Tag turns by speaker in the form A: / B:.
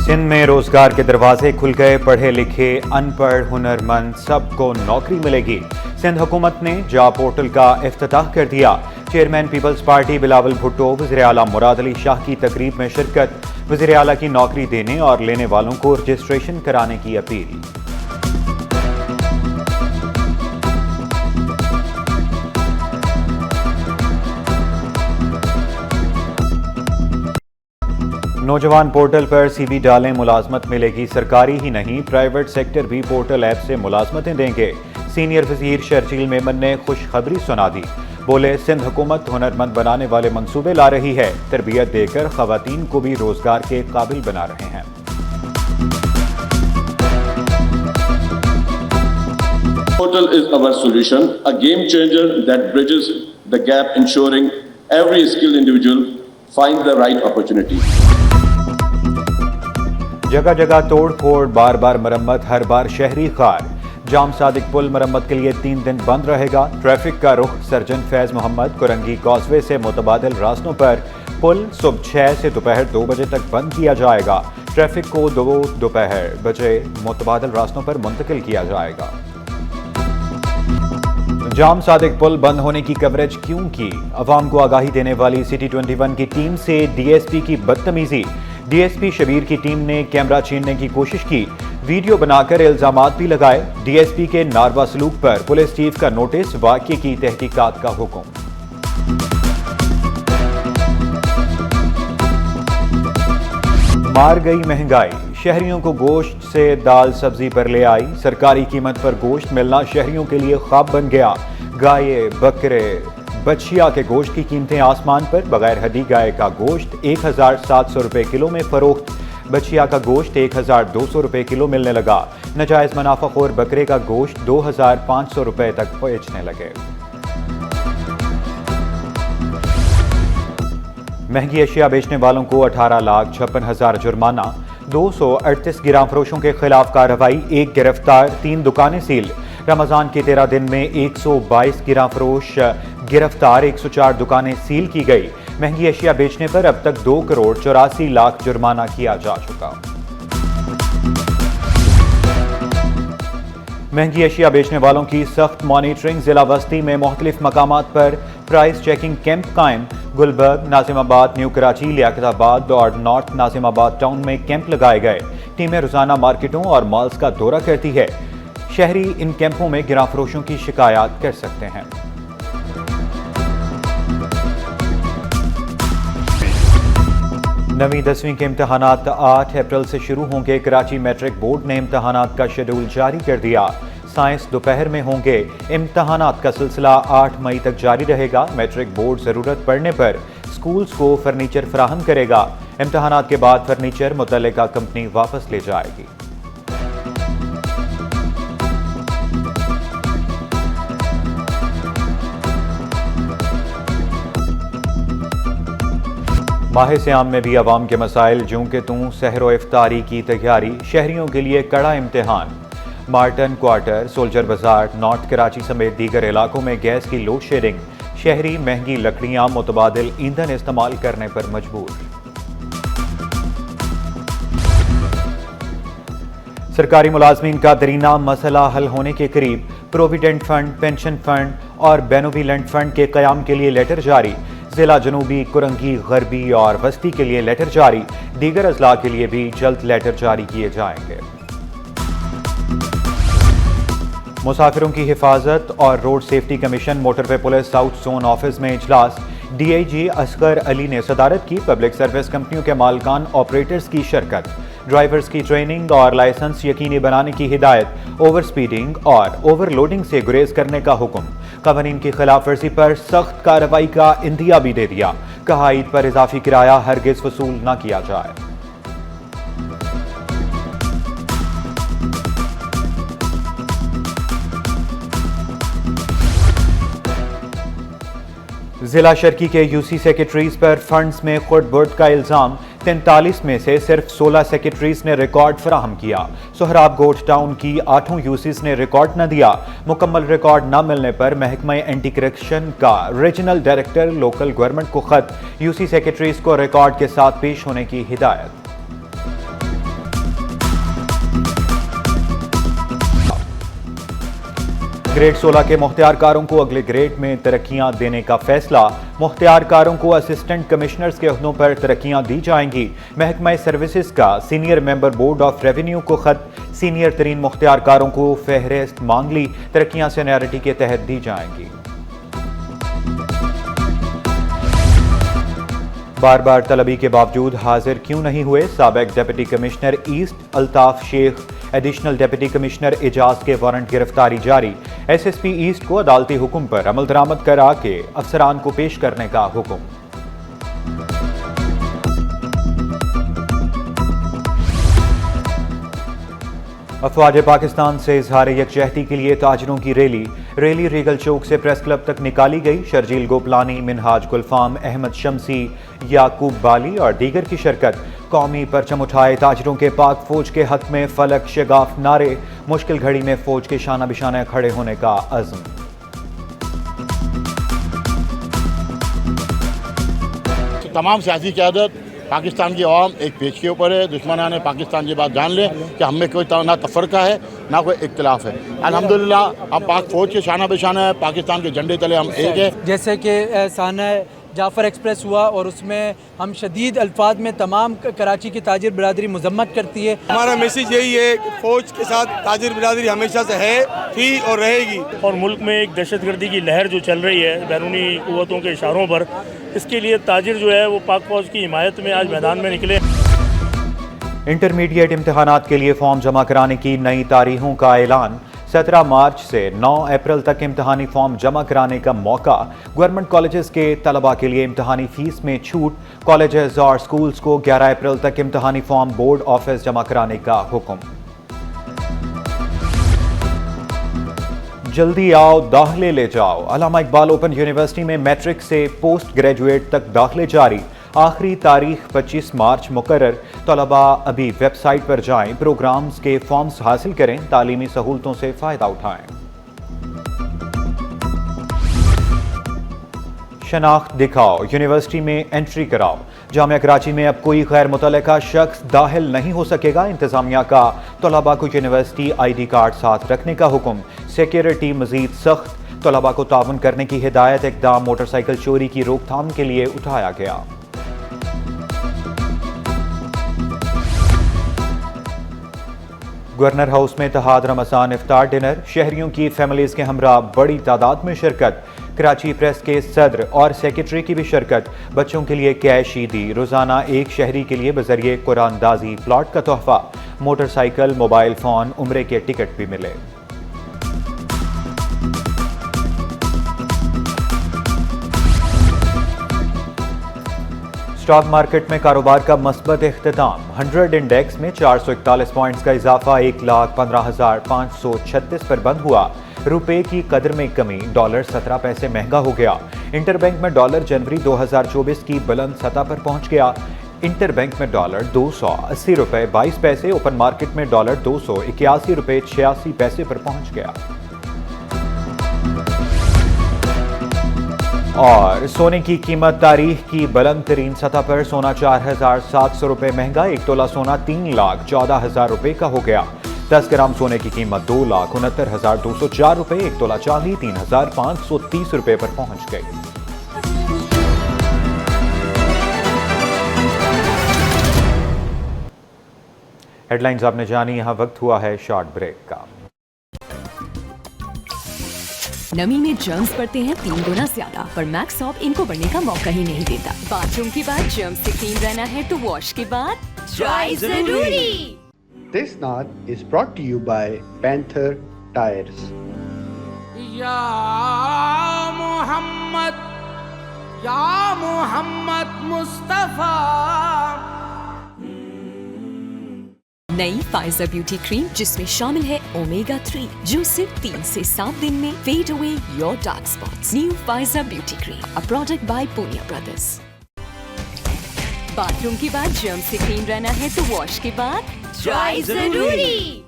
A: सिंध में रोजगार के दरवाजे खुल गए। पढ़े लिखे, अनपढ़, हुनरमंद सबको नौकरी मिलेगी। सिंध हुकूमत ने जॉब पोर्टल का इफ्तिताह कर दिया। चेयरमैन पीपल्स पार्टी बिलावल भुट्टो वज़ीर आला मुराद अली शाह की तकरीब में शिरकत। वज़ीर आला की नौकरी देने और लेने वालों को रजिस्ट्रेशन कराने की अपील। नौजवान पोर्टल पर सीवी डालें, मुलाजमत मिलेगी। सरकारी ही नहीं, प्राइवेट सेक्टर भी पोर्टल ऐप से मुलाजमतें देंगे। सीनियर वजीर शर्जील मेमन ने खुशखबरी सुना दी। बोले, सिंध हुकूमत हुनरमंद बनाने वाले मंसूबे ला रही है। तरबियत देकर खवातीन को भी रोजगार के काबिल बना रहे हैं।
B: Portal is our solution, a game changer that bridges the gap, ensuring every skilled individual finds the right opportunity.
A: जगह जगह तोड़ फोड़, बार बार मरम्मत, हर बार शहरी खार। जाम सादिक पुल मरम्मत के लिए 3 दिन बंद रहेगा। ट्रैफिक का रुख सर्जन फैज मोहम्मद कुरंगी कॉजवे से मुतबादिल रास्तों पर पुल सुबह 6 से दोपहर 2 बजे तक बंद किया जाएगा। ट्रैफिक को दोपहर बजे मुतबादिल रास्तों पर मुंतकिल किया जाएगा। जाम सादिक पुल बंद होने की कवरेज क्यों की? अवाम को आगाही देने वाली सिटी 21 की टीम से डीएसपी की बदतमीजी। डीएसपी शबीर की टीम ने कैमरा छीनने की कोशिश की, वीडियो बनाकर इल्जामात भी लगाए। डीएसपी के नारवा सलूक पर पुलिस चीफ का नोटिस, वाकये की तहकीकात का हुक्म। मार गई महंगाई, शहरियों को गोश्त से दाल सब्जी पर ले आई। सरकारी कीमत पर गोश्त मिलना शहरियों के लिए ख्वाब बन गया। गाय, बकरे, बछिया के गोश्त की कीमतें आसमान पर। बगैर हड्डी गाय का गोश्त 1700 रुपए किलो में फरोख्त। बछिया का गोश्त 1200 रुपए किलो मिलने लगा। नाजायज मुनाफाखोर बकरे का गोश्त 2500 रुपए तक बेचने लगे। महंगी अशिया बेचने वालों को 18,56,000 जुर्माना। 238 गिराम फरोशों के खिलाफ कार्रवाई, 1 गिरफ्तार, 3 दुकानें सील। रमजान के 13 दिन में 122 गिराम फरोश गिरफ्तार, 104 दुकानें सील की गई। महंगी अशिया बेचने पर अब तक 2 करोड़ 84 लाख जुर्माना किया जा चुका। महंगी अशिया बेचने वालों की सख्त मॉनिटरिंग। जिला बस्ती में मुख्तलिफ मकामात पर प्राइस चेकिंग कैंप कायम। गुलबर्ग, नाजिमाबाद, न्यू कराची, लियाकताबाद और नॉर्थ नाजिमाबाद टाउन में कैंप लगाए गए। टीमें रोजाना मार्केटों और मॉल्स का दौरा करती है। शहरी इन कैंपों में गिरां फरोशों की शिकायत कर सकते हैं। नवीं 10वीं के इम्तहानात 8 अप्रैल से शुरू होंगे। कराची मैट्रिक बोर्ड ने इम्तहानात का शेड्यूल जारी कर दिया। साइंस दोपहर में होंगे। इम्तहानात का सिलसिला 8 मई तक जारी रहेगा। मैट्रिक बोर्ड जरूरत पड़ने पर स्कूल्स को फर्नीचर फराहम करेगा। इम्तहानात के बाद फर्नीचर मुतल्लिका कंपनी वापस ले जाएगी। माह सियाम में भी अवाम के मसाइल, जूं के तूं सहरो इफ्तारी की तैयारी। शहरियों के लिए कड़ा इम्तिहान। मार्टन क्वार्टर, सोल्जर बाजार, नॉर्थ कराची समेत दीगर इलाकों में गैस की लोड शेडिंग। शहरी महंगी लकड़ियां, मुतबादिल ईंधन इस्तेमाल करने पर मजबूर। सरकारी मुलाजमीन का दरीना मसला हल होने के करीब। प्रोविडेंट फंड, पेंशन फंड और बेनोविलेंट फंड के कयाम के लिए लेटर जारी। जिला जनूबी, कुरंगी, गरबी और वस्ती के लिए लेटर जारी। दीगर अजला के लिए भी जल्द लेटर जारी किए जाएंगे। मुसाफिरों की हिफाजत और road safety commission motorway police south zone office में इजलास। डीआईजी असगर अली ने सदारत की। पब्लिक सर्विस कंपनियों के मालकान ऑपरेटर्स की शिरकत। ड्राइवर्स की ट्रेनिंग और लाइसेंस यकीनी बनाने की हिदायत। ओवर स्पीडिंग और ओवरलोडिंग से गुरेज करने का हुक्म। कवानीन की खिलाफ वर्जी पर सख्त कार्रवाई का इंदिया भी दे दिया। कहा, ईद पर इजाफी किराया हरगिज वसूल न किया जाए। जिला शर्की के यूसी सेक्रेटरीज पर फंड्स में खुर्द-बुर्द का इल्जाम। 43 में से सिर्फ 16 सेक्रेटरीज ने रिकॉर्ड फराहम किया। सोहराब गोट टाउन की 8 यूसीस ने रिकॉर्ड न दिया। मुकम्मल रिकॉर्ड न मिलने पर महकमा एंटी करप्शन का रीजनल डायरेक्टर लोकल गवर्नमेंट को खत। यूसी सेक्रेटरीज को रिकॉर्ड के साथ पेश होने की हिदायत। ग्रेड 16 के मुख्तियारकारों को अगले ग्रेड में तरक्कियां देने का फैसला। मुख्तियारकारों को असिस्टेंट कमिश्नर्स के ओहदों पर तरक्कियां दी जाएंगी। महकमा सर्विसेज का senior member board of revenue को खत। सीनियर तरीन मुख्तियारकारों को फहरिस्त मांग ली। तरक्कियां सीनियरिटी के तहत दी जाएंगी। बार बार तलबी के बावजूद हाजिर क्यों नहीं हुए? साबिक deputy commissioner east Altaf Sheikh, additional deputy commissioner Ejaz के वारंट गिरफ्तारी जारी। एसएसपी ईस्ट को अदालती हुक्म पर अमल दरामद करा के अफसरान को पेश करने का हुक्म। अफवाज पाकिस्तान से इजहार यकजहती के लिए ताजरों की रैली रीगल चौक से प्रेस क्लब तक निकाली गई। शर्जील गोपलानी, मिनहाज गुलफाम, अहमद शमसी, याकूब बाली और दीगर की शिरकत। कौमी परचम उठाए ताजरों के पाक फौज के हक में फलक शगाफ नारे। मुश्किल घड़ी में फौज के शाना बिशाना खड़े होने का अज़्म।
C: तमाम सियासी क़यादत पाकिस्तान की आवाम एक पेज के ऊपर है। दुश्मनान पाकिस्तान ये बात जान लें कि हम में कोई ना तफरका है ना कोई इख्तिलाफ है। अल्हम्दुलिल्लाह हम पाक फौज के शाना बिशाना है, पाकिस्तान के झंडे तले हम एक है।
D: जैसे कि साना जाफ़र एक्सप्रेस हुआ और उसमें हम शदीद अल्फाज में तमाम कराची की ताजिर बिरादरी मजम्मत करती है।
E: हमारा मैसेज यही है कि फ़ौज के साथ ताजिर बिरादरी हमेशा से है, थी और रहेगी।
F: और मुल्क में एक दहशतगर्दी की लहर जो चल रही है बैरूनी क़ुव्वतों के इशारों पर, इसके लिए ताजिर जो है वो पाक फौज की हिमायत में आज मैदान में निकले।
A: इंटरमीडिएट इम्तिहानात के लिए फॉर्म जमा कराने की नई तारीखों का ऐलान। 17 मार्च से 9 अप्रैल तक इम्तिहानी फॉर्म जमा कराने का मौका। गवर्नमेंट कॉलेजेस के तलबा के लिए इम्तिहानी फीस में छूट। कॉलेजेस और स्कूल्स को 11 अप्रैल तक इम्तिहानी फॉर्म बोर्ड ऑफिस जमा कराने का हुक्म। जल्दी आओ दाखिले ले जाओ। अल्लामा इकबाल ओपन यूनिवर्सिटी में मैट्रिक से पोस्ट ग्रेजुएट तक दाखिले जारी। आखिरी तारीख 25 मार्च मुकर्रर। तलबा अभी वेबसाइट पर जाएं, प्रोग्राम्स के फॉर्म्स हासिल करें, तालीमी सहूलतों से फ़ायदा उठाएं। शनाख्त दिखाओ, यूनिवर्सिटी में एंट्री कराओ। जामिया कराची में अब कोई गैर मुतल्लिका शख्स दाखिल नहीं हो सकेगा। इंतजामिया का तलबा को यूनिवर्सिटी ID कार्ड साथ रखने का हुक्म। सिक्योरिटी मजीद सख्त। तलबा को ताउन करने की हिदायत। इक़दाम मोटरसाइकिल चोरी की रोकथाम के लिए उठाया गया। गवर्नर हाउस में इत्तेहाद रमज़ान इफ्तार डिनर। शहरियों की फैमिलीज के हमरा बड़ी तादाद में शिरकत। कराची प्रेस के सदर और सेक्रेटरी की भी शिरकत। बच्चों के लिए कैश ईदी। रोजाना एक शहरी के लिए बजरिए कुरानदाजी प्लॉट का तोहफा। मोटरसाइकिल, मोबाइल फोन, उम्रे के टिकट भी मिले। स्टॉक मार्केट में कारोबार का मस्बत इख्तिताम। 100 इंडेक्स में 441 पॉइंट्स का इजाफा 1,15,536 पर बंद हुआ। रुपए की कदर में कमी। डॉलर 17 पैसे महंगा हो गया। इंटरबैंक में डॉलर जनवरी 2024 की बुलंद सतह पर पहुंच गया। इंटरबैंक में डॉलर 280 रुपए 22 पैसे। ओपन मार्केट में डॉलर 281 रुपए 86 पैसे पर पहुंच गया। और सोने की कीमत तारीख की बुलंद तरीन सतह पर। सोना 4,700 रुपए महंगा। 1 तोला सोना 3,14,000 रुपए का हो गया। 10 ग्राम सोने की कीमत 2,69,204 रुपए। 1 तोला चांदी 3,530 रुपए पर पहुंच गई। हेडलाइंस आपने जानी। यहां वक्त हुआ है शॉर्ट ब्रेक का।
G: नमी में जर्म्स बढ़ते हैं 3 गुना ज्यादा, पर मैक्स सॉप इनको बढ़ने का मौका ही नहीं देता। बाथरूम के बाद जर्म्स से क्लीन रहना है तो वॉश के बाद ट्राई जरूरी।
H: This knot is brought to you by Panther Tires.
I: या मोहम्मद मुस्तफा।
G: नई फाइजर ब्यूटी क्रीम जिसमें शामिल है ओमेगा 3 जो सिर्फ 3 से 7 दिन में fade away your dark spots. New Pfizer beauty cream, a product by Poonia brothers. Bathroom के बाद जर्म से क्लीन रहना है तो वॉश के बाद ट्राई जरूरी।